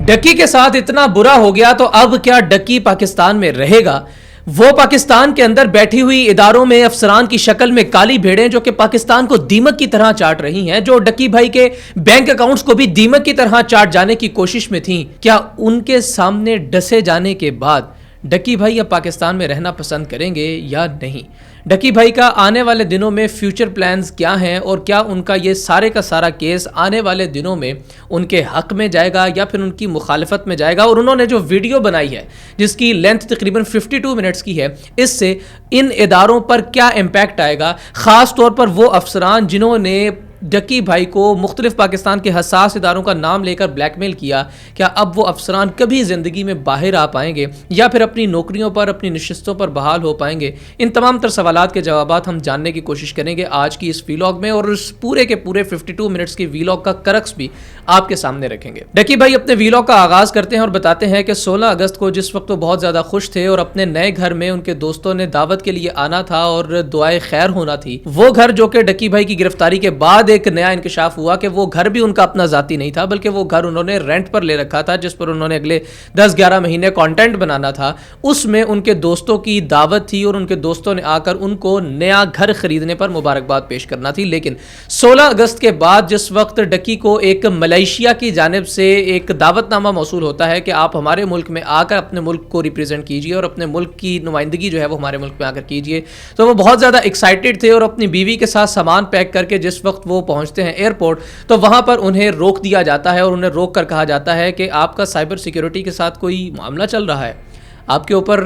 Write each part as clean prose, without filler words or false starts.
ڈکی کے ساتھ اتنا برا ہو گیا تو اب کیا ڈکی پاکستان میں رہے گا؟ وہ پاکستان کے اندر بیٹھی ہوئی اداروں میں افسران کی شکل میں کالی بھیڑیں جو کہ پاکستان کو دیمک کی طرح چاٹ رہی ہیں، جو ڈکی بھائی کے بینک اکاؤنٹس کو بھی دیمک کی طرح چاٹ جانے کی کوشش میں تھیں، کیا ان کے سامنے ڈسے جانے کے بعد ڈکی بھائی اب پاکستان میں رہنا پسند کریں گے یا نہیں؟ ڈکی بھائی کا آنے والے دنوں میں فیوچر پلانز کیا ہیں، اور کیا ان کا یہ سارے کا سارا کیس آنے والے دنوں میں ان کے حق میں جائے گا یا پھر ان کی مخالفت میں جائے گا؟ اور انہوں نے جو ویڈیو بنائی ہے جس کی لینتھ تقریباً 52 منٹس کی ہے، اس سے ان اداروں پر کیا امپیکٹ آئے گا، خاص طور پر وہ افسران جنہوں نے ڈکی بھائی کو مختلف پاکستان کے حساس اداروں کا نام لے کر بلیک میل کیا، کیا اب وہ افسران کبھی زندگی میں باہر آ پائیں گے یا پھر اپنی نوکریوں پر، اپنی نشستوں پر بحال ہو پائیں گے؟ ان تمام تر سوالات کے جوابات ہم جاننے کی کوشش کریں گے آج کی اس ویلاگ میں، اور اس پورے کے پورے 52 منٹس کی ویلاگ کا کرکس بھی آپ کے سامنے رکھیں گے۔ ڈکی بھائی اپنے ویلاگ کا آغاز کرتے ہیں اور بتاتے ہیں کہ 16 اگست کو جس وقت وہ بہت زیادہ خوش تھے اور اپنے نئے گھر میں ان کے دوستوں نے دعوت کے لیے آنا تھا اور دعائے خیر ہونا تھی، وہ گھر جو کہ ڈکی بھائی کی گرفتاری کے بعد ایک نیا انکشاف ہوا کہ وہ گھر بھی ان کا اپنا ذاتی نہیں تھا، بلکہ وہ گھر انہوں نے رینٹ پر لے رکھا تھا جس پر انہوں نے اگلے 10-11 مہینے کانٹینٹ بنانا تھا۔ اس میں ان کے دوستوں کی دعوت تھی اور ان کے دوستوں نے آ کر ان کو نیا گھر خریدنے پر مبارکباد پیش کرنا تھی، لیکن 16 اگست کے بعد جس وقت ڈکی کو ایک ملائیشیا کی جانب سے ایک دعوت نامہ موصول ہوتا ہے کہ آپ ہمارے ملک میں آ کر اپنے ملک کو ریپرزینٹ کیجئے اور اپنے ملک کی نمائندگی جو ہے وہ ہمارے ملک میں آ کر کیجئے، تو وہ بہت زیادہ ایکسائٹڈ تھے اور اپنی بیوی کے ساتھ سامان پیک کر کے جس وقت وہ پہنچتے ہیں ایئرپورٹ تو وہاں پر انہیں روک دیا جاتا ہے اور انہیں روک کر کہا جاتا ہے کہ آپ کا سائبر سیکیورٹی کے ساتھ کوئی معاملہ چل رہا ہے، آپ کے اوپر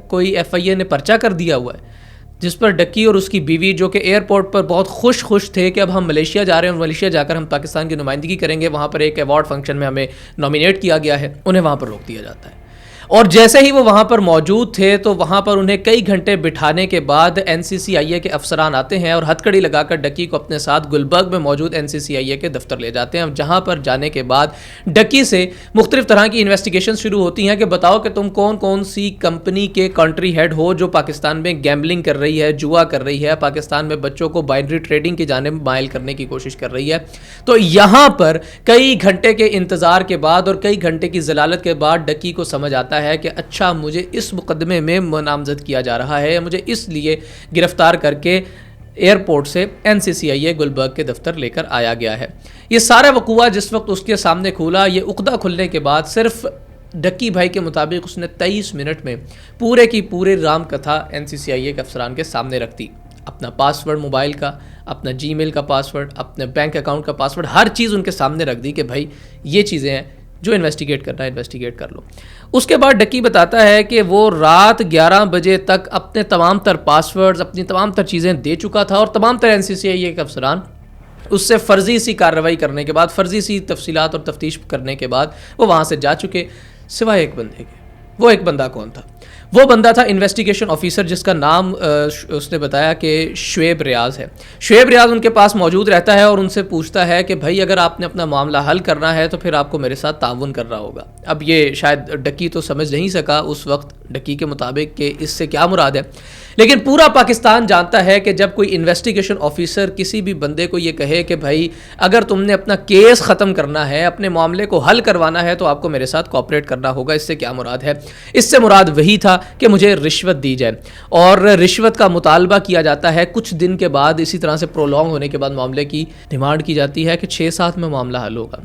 کوئی FIA نے پرچہ کر دیا ہوا ہے، جس پر ڈکی اور اس کی بیوی جو کہ ایئرپورٹ پر بہت خوش تھے کہ اب ہم ملیشیا جا رہے ہیں اور ملیشیا جا کر ہم پاکستان کی نمائندگی کریں گے، وہاں پر ایک ایوارڈ فنکشن میں ہمیں نامینیٹ کیا گیا ہے، انہیں وہاں پر روک دیا جاتا ہے۔ اور جیسے ہی وہ وہاں پر موجود تھے تو وہاں پر انہیں کئی گھنٹے بٹھانے کے بعد NCCIA کے افسران آتے ہیں اور ہتھکڑی لگا کر ڈکی کو اپنے ساتھ گلبرگ میں موجود NCCIA کے دفتر لے جاتے ہیں، جہاں پر جانے کے بعد ڈکی سے مختلف طرح کی انویسٹیگیشن شروع ہوتی ہیں کہ بتاؤ کہ تم کون سی کمپنی کے کنٹری ہیڈ ہو جو پاکستان میں گیمبلنگ کر رہی ہے، جوا کر رہی ہے، پاکستان میں بچوں کو بائنری ٹریڈنگ کی جانب مائل کرنے کی کوشش کر رہی ہے۔ تو یہاں پر کئی گھنٹے کے انتظار کے بعد اور کئی گھنٹے کی ضلالت کے بعد ڈکی کو سمجھ آتا ہے کہ اچھا مجھے اس مقدمے میں نامزد کیا جا رہا ہے، مجھے اس لیے گرفتار کر کے ایئرپورٹ سے NCCIA گلبرگ کے دفتر لے کر آیا گیا ہے۔ یہ سارا وقوع جس وقت اس کے سامنے کھولا، یہ عقدہ کھلنے کے بعد صرف ڈکی بھائی کے مطابق اس نے 23 منٹ میں پورے کی پورے رام کتھا NCCIA کے افسران کے سامنے رکھ دی، اپنا پاسورڈ موبائل کا، اپنا جی میل کا پاسورڈ، اپنے بینک اکاؤنٹ کا پاسورڈ، ہر چیز ان کے سامنے رکھ دی کہ بھائی یہ چیزیں ہیں جو انویسٹیگیٹ کرنا ہے انویسٹیگیٹ کر لو۔ اس کے بعد ڈکی بتاتا ہے کہ وہ رات 11 بجے تک اپنے تمام تر پاسورڈز، اپنی تمام تر چیزیں دے چکا تھا اور تمام تر NCCIA کے افسران اس سے فرضی سی کارروائی کرنے کے بعد، فرضی سی تفصیلات اور تفتیش کرنے کے بعد وہ وہاں سے جا چکے، سوائے ایک بندے کے۔ وہ ایک بندہ کون تھا؟ وہ بندہ تھا انویسٹیگیشن آفیسر جس کا نام اس نے بتایا کہ شعیب ریاض ہے۔ شعیب ریاض ان کے پاس موجود رہتا ہے اور ان سے پوچھتا ہے کہ بھائی اگر آپ نے اپنا معاملہ حل کرنا ہے تو پھر آپ کو میرے ساتھ تعاون کرنا ہوگا۔ اب یہ شاید ڈکی تو سمجھ نہیں سکا اس وقت ڈکی کے مطابق کہ اس سے کیا مراد ہے، لیکن پورا پاکستان جانتا ہے کہ جب کوئی انویسٹیگیشن آفیسر کسی بھی بندے کو یہ کہے کہ بھائی اگر تم نے اپنا کیس ختم کرنا ہے، اپنے معاملے کو حل کروانا ہے تو آپ کو میرے ساتھ کوآپریٹ کرنا ہوگا، اس سے کیا مراد ہے؟ اس سے مراد وہی تھا کہ مجھے رشوت دی جائے، اور رشوت کا مطالبہ کیا جاتا ہے۔ کچھ دن کے بعد اسی طرح سے پرولونگ ہونے کے بعد معاملے کی ڈیمانڈ کی جاتی ہے کہ 6-7 میں معاملہ حل ہوگا۔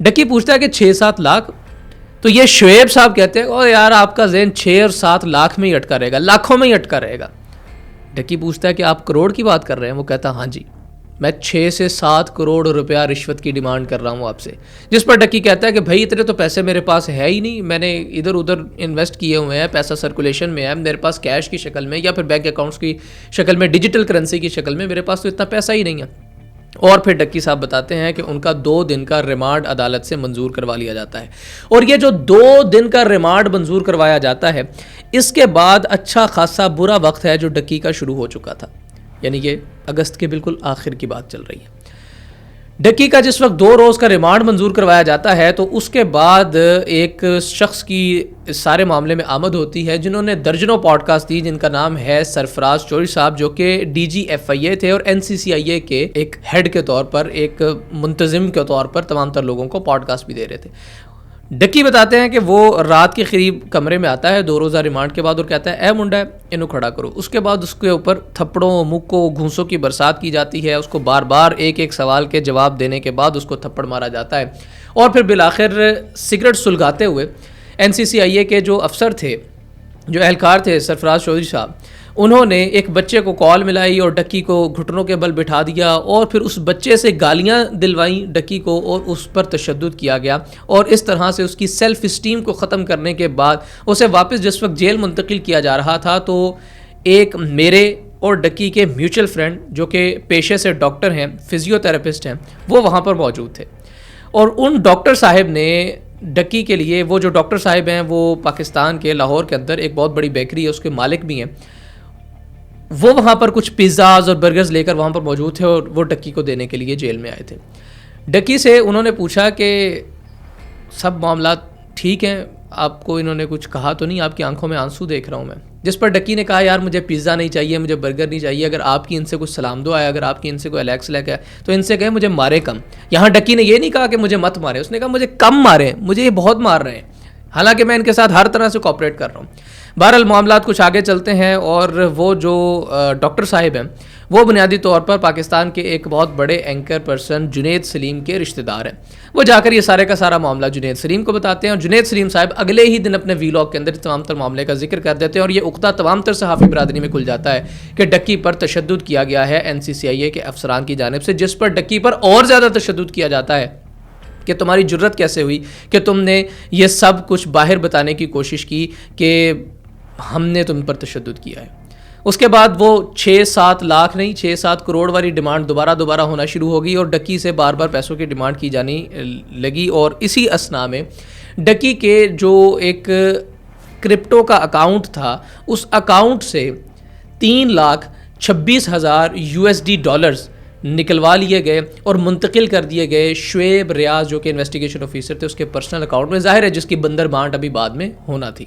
ڈکی پوچھتا ہے کہ 6-7 لاکھ؟ تو یہ شعیب صاحب کہتے ہیں او یار آپ کا ذہن 6 اور 7 لاکھ میں ہی اٹکا رہے گا، لاکھوں میں ہی اٹکا رہے گا۔ ڈکی پوچھتا ہے کہ آپ کروڑ کی بات کر رہے ہیں؟ وہ کہتا ہے ہاں جی، میں 6 سے 7 کروڑ روپیہ رشوت کی ڈیمانڈ کر رہا ہوں آپ سے۔ جس پر ڈکی کہتا ہے کہ بھائی اتنے تو پیسے میرے پاس ہے ہی نہیں، میں نے ادھر ادھر انویسٹ کیے ہوئے ہیں، پیسہ سرکولیشن میں ہے، میرے پاس کیش کی شکل میں یا پھر بینک اکاؤنٹس کی شکل میں، ڈیجیٹل کرنسی کی شکل میں میرے پاس تو اتنا پیسہ ہی نہیں ہے۔ اور پھر ڈکی صاحب بتاتے ہیں کہ ان کا 2 دن کا ریمانڈ عدالت سے منظور کروا لیا جاتا ہے، اور یہ جو 2 دن کا ریمانڈ منظور کروایا جاتا ہے، اس کے بعد اچھا خاصا برا وقت ہے جو ڈکی کا شروع ہو چکا تھا، یعنی کہ اگست کے بالکل آخر کی بات چل رہی ہے۔ ڈکی کا جس وقت 2 روز کا ریمانڈ منظور کروایا جاتا ہے تو اس کے بعد ایک شخص کی اس سارے معاملے میں آمد ہوتی ہے جنہوں نے درجنوں پوڈ کاسٹ دی، جن کا نام ہے سرفراز چوہدری صاحب، جو کہ DG FIA تھے اور NCCIA کے ایک ہیڈ کے طور پر، ایک منتظم کے طور پر تمام تر لوگوں کو پوڈ کاسٹ بھی دے رہے تھے۔ ڈکی بتاتے ہیں کہ وہ رات کے قریب کمرے میں آتا ہے 2 روزہ ریمانڈ کے بعد اور کہتا ہے اے منڈا انہوں کھڑا کرو. اس کے بعد اس کے اوپر تھپڑوں مکوں گھونسوں کی برسات کی جاتی ہے. اس کو بار بار ایک ایک سوال کے جواب دینے کے بعد اس کو تھپڑ مارا جاتا ہے. اور پھر بالآخر سگریٹ سلگاتے ہوئے NCCIA کے جو افسر تھے, جو اہلکار تھے, سرفراز چودھری صاحب, انہوں نے ایک بچے کو کال ملائی اور ڈکی کو گھٹنوں کے بل بٹھا دیا اور پھر اس بچے سے گالیاں دلوائیں ڈکی کو اور اس پر تشدد کیا گیا. اور اس طرح سے اس کی سیلف اسٹیم کو ختم کرنے کے بعد اسے واپس جس وقت جیل منتقل کیا جا رہا تھا تو ایک میرے اور ڈکی کے میوچل فرینڈ جو کہ پیشے سے ڈاکٹر ہیں, فزیو تھراپسٹ ہیں, وہ وہاں پر موجود تھے. اور ان ڈاکٹر صاحب نے ڈکی کے لیے, وہ جو ڈاکٹر صاحب ہیں وہ پاکستان کے لاہور کے اندر ایک بہت بڑی بیکری ہے, اس کے مالک بھی ہیں, وہ وہاں پر کچھ پیزاز اور برگرز لے کر وہاں پر موجود تھے اور وہ ڈکی کو دینے کے لیے جیل میں آئے تھے. ڈکی سے انہوں نے پوچھا کہ سب معاملات ٹھیک ہیں, آپ کو انہوں نے کچھ کہا تو نہیں, آپ کی آنکھوں میں آنسو دیکھ رہا ہوں میں. جس پر ڈکی نے کہا یار مجھے پیزا نہیں چاہیے, مجھے برگر نہیں چاہیے, اگر آپ کی ان سے کچھ سلام دعا ہے, اگر آپ کی ان سے کوئی الیکس لے کے تو ان سے کہے مجھے مارے کم. یہاں ڈکی نے یہ نہیں کہا کہ مجھے مت مارے, اس نے کہا مجھے کم مارے, مجھے یہ بہت مار رہے ہیں, حالانکہ میں ان کے ساتھ ہر طرح سے کوآپریٹ کر رہا ہوں. بہرحال معاملات کچھ آگے چلتے ہیں اور وہ جو ڈاکٹر صاحب ہیں وہ بنیادی طور پر پاکستان کے ایک بہت بڑے اینکر پرسن جنید سلیم کے رشتہ دار ہیں. وہ جا کر یہ سارے کا سارا معاملہ جنید سلیم کو بتاتے ہیں اور جنید سلیم صاحب اگلے ہی دن اپنے ویلاگ کے اندر تمام تر معاملے کا ذکر کر دیتے ہیں اور یہ عقدہ تمام تر صحافی برادری میں کھل جاتا ہے کہ ڈکی پر تشدد کیا گیا ہے NCCIA کے افسران کی جانب سے, جس پر ڈکی پر اور زیادہ تشدد کیا جاتا ہے کہ تمہاری جرت کیسے ہوئی کہ تم نے یہ سب کچھ باہر بتانے کی کوشش کی کہ ہم نے تم پر تشدد کیا ہے. اس کے بعد وہ 6-7 لاکھ نہیں 6-7 کروڑ والی ڈیمانڈ دوبارہ ہونا شروع ہو گئی اور ڈکی سے بار بار پیسوں کی ڈیمانڈ کی جانی لگی. اور اسی اثنا میں ڈکی کے جو ایک کرپٹو کا اکاؤنٹ تھا, اس اکاؤنٹ سے 3,26,000 USD نکلوا لیے گئے اور منتقل کر دیے گئے شعیب ریاض جو کہ انویسٹیگیشن آفیسر تھے اس کے پرسنل اکاؤنٹ میں. ظاہر ہے جس کی بندر بانٹ ابھی بعد میں ہونا تھی.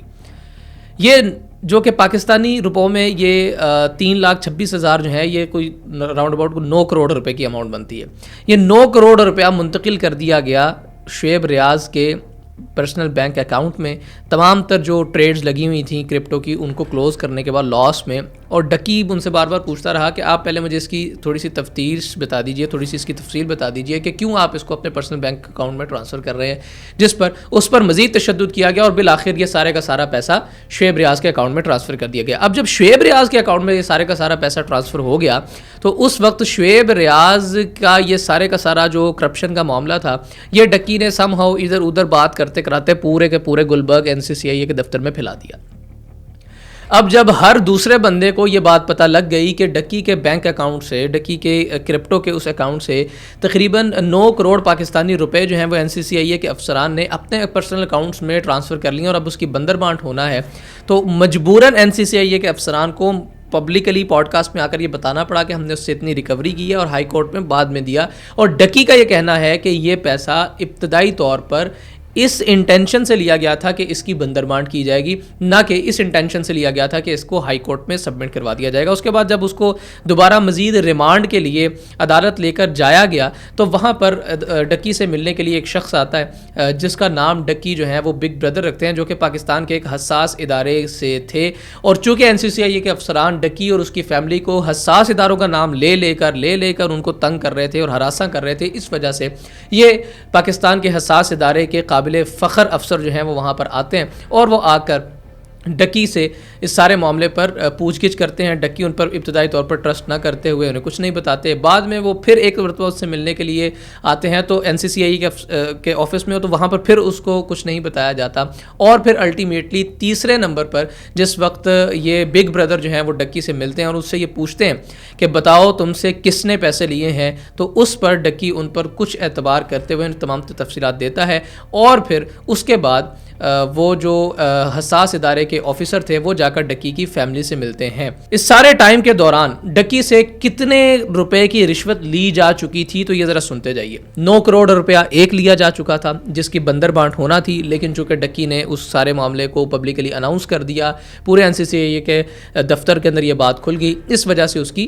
یہ جو کہ پاکستانی روپوں میں یہ 3,26,000 جو ہے یہ کوئی راؤنڈ اباؤٹ 9 کروڑ روپے کی اماؤنٹ بنتی ہے. یہ 9 کروڑ روپیہ منتقل کر دیا گیا شعیب ریاض کے پرسنل بینک اکاؤنٹ میں. تمام تر جو ٹریڈز لگی ہوئی تھیں کرپٹو کی ان کو کلوز کرنے کے بعد لاس میں. اور ڈکی ان سے بار بار پوچھتا رہا کہ آپ پہلے مجھے اس کی تھوڑی سی تفتیش بتا دیجئے, تھوڑی سی اس کی تفصیل بتا دیجئے کہ کیوں آپ اس کو اپنے پرسنل بینک اکاؤنٹ میں ٹرانسفر کر رہے ہیں, جس پر اس پر مزید تشدد کیا گیا اور بالآخر یہ سارے کا سارا پیسہ شعیب ریاض کے اکاؤنٹ میں ٹرانسفر کر دیا گیا. اب جب شعیب ریاض کے اکاؤنٹ میں یہ سارے کا سارا پیسہ ٹرانسفر ہو گیا تو اس وقت شعیب ریاض کا یہ سارے کا سارا جو کرپشن کا معاملہ تھا یہ ڈکی نے سم ہاؤ ادھر ادھر بات کرتے کراتے پورے کے پورے گلبرگ NCCIA کے دفتر میں پھیلا دیا. اب جب ہر دوسرے بندے کو یہ بات پتہ لگ گئی کہ ڈکی کے بینک اکاؤنٹ سے, ڈکی کے کرپٹو کے اس اکاؤنٹ سے تقریباً 9 کروڑ پاکستانی روپے جو ہیں وہ NCCIA کے افسران نے اپنے پرسنل اکاؤنٹس میں ٹرانسفر کر لیے اور اب اس کی بندر بانٹ ہونا ہے, تو مجبوراً NCCIA کے افسران کو پبلکلی پوڈ کاسٹ میں آ کر یہ بتانا پڑا کہ ہم نے اس سے اتنی ریکوری کی ہے اور ہائی کورٹ میں بعد میں دیا. اور ڈکی کا یہ کہنا ہے کہ یہ پیسہ ابتدائی طور پر اس انٹینشن سے لیا گیا تھا کہ اس کی بندر بانٹ کی جائے گی, نہ کہ اس انٹینشن سے لیا گیا تھا کہ اس کو ہائی کورٹ میں سبمٹ کروا دیا جائے گا. اس کے بعد جب اس کو دوبارہ مزید ریمانڈ کے لیے عدالت لے کر جایا گیا تو وہاں پر ڈکی سے ملنے کے لیے ایک شخص آتا ہے جس کا نام ڈکی جو ہے وہ بگ بردر رکھتے ہیں, جو کہ پاکستان کے ایک حساس ادارے سے تھے. اور چونکہ NCCIA کے افسران ڈکی اور اس کی فیملی کو حساس اداروں کا نام لے کر ان کو تنگ کر رہے تھے اور ہراساں کر رہے تھے, اس وجہ سے یہ پاکستان کے حساس ادارے کے قابل فخر افسر جو ہیں وہ وہاں پر آتے ہیں اور وہ آ کر ڈکی سے اس سارے معاملے پر پوچھ گچھ کرتے ہیں. ڈکی ان پر ابتدائی طور پر ٹرسٹ نہ کرتے ہوئے انہیں کچھ نہیں بتاتے. بعد میں وہ پھر ایک مرتبہ اس سے ملنے کے لیے آتے ہیں تو NCCIA کے آفس میں ہو تو وہاں پر پھر اس کو کچھ نہیں بتایا جاتا. اور پھر الٹیمیٹلی تیسرے نمبر پر جس وقت یہ بگ بردر جو ہیں وہ ڈکی سے ملتے ہیں اور اس سے یہ پوچھتے ہیں کہ بتاؤ تم سے کس نے پیسے لیے ہیں, تو اس پر ڈکی ان پر کچھ اعتبار کرتے ہوئے تمام تفصیلات دیتا ہے. اور پھر اس کے بعد وہ جو حساس ادارے کے آفیسر تھے وہ جا کر ڈکی کی فیملی سے ملتے ہیں. اس سارے ٹائم کے دوران ڈکی سے کتنے روپے کی رشوت لی جا چکی تھی تو یہ ذرا سنتے جائیے. 9 کروڑ روپیہ ایک لیا جا چکا تھا جس کی بندر بانٹ ہونا تھی, لیکن چونکہ ڈکی نے اس سارے معاملے کو پبلکلی اناؤنس کر دیا, پورے NCCIA کے دفتر کے اندر یہ بات کھل گئی, اس وجہ سے اس کی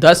10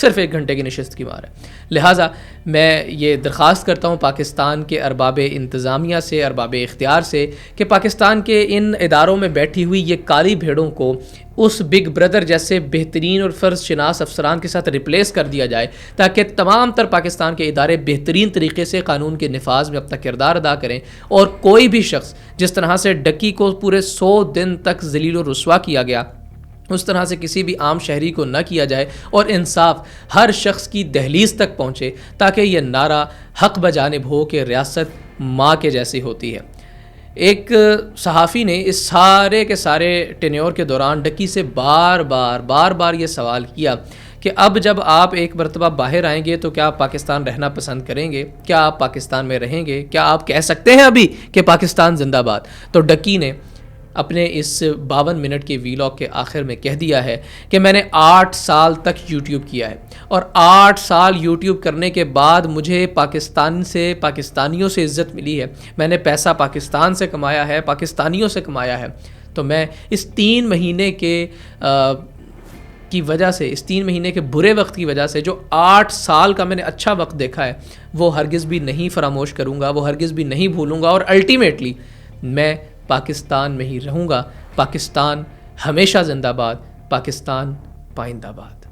صرف 1 گھنٹے کی نشست کی مار ہے. لہٰذا میں یہ درخواست کرتا ہوں پاکستان کے ارباب انتظامیہ سے، ارباب اختیار سے، کہ پاکستان کے ان اداروں میں بیٹھی ہوئی یہ کالی بھیڑوں کو اس بگ بردر جیسے بہترین اور فرض شناس افسران کے ساتھ ریپلیس کر دیا جائے، تاکہ تمام تر پاکستان کے ادارے بہترین طریقے سے قانون کے نفاذ میں اپنا کردار ادا کریں، اور کوئی بھی شخص جس طرح سے ڈکی کو پورے 100 دن تک ذلیل و رسوا کیا گیا، اس طرح سے کسی بھی عام شہری کو نہ کیا جائے، اور انصاف ہر شخص کی دہلیز تک پہنچے، تاکہ یہ نعرہ حق بجانب ہو کہ ریاست ماں کے جیسی ہوتی ہے. ایک صحافی نے اس سارے کے سارے ٹینیور کے دوران ڈکی سے بار بار یہ سوال کیا کہ اب جب آپ ایک مرتبہ باہر آئیں گے تو کیا آپ پاکستان رہنا پسند کریں گے؟ کیا آپ پاکستان میں رہیں گے؟ کیا آپ کہہ سکتے ہیں ابھی کہ پاکستان زندہ باد؟ تو ڈکی نے اپنے اس 52 منٹ کے ویلاگ کے آخر میں کہہ دیا ہے کہ میں نے 8 سال تک یوٹیوب کیا ہے، اور 8 سال یوٹیوب کرنے کے بعد مجھے پاکستان سے، پاکستانیوں سے عزت ملی ہے. میں نے پیسہ پاکستان سے کمایا ہے، پاکستانیوں سے کمایا ہے. تو میں اس 3 مہینے کی وجہ سے، اس 3 مہینے کے برے وقت کی وجہ سے جو 8 سال کا میں نے اچھا وقت دیکھا ہے، وہ ہرگز بھی نہیں فراموش کروں گا، وہ ہرگز بھی نہیں بھولوں گا، اور الٹیمیٹلی میں پاکستان میں ہی رہوں گا. پاکستان ہمیشہ زندہ باد، پاکستان پائندہ باد.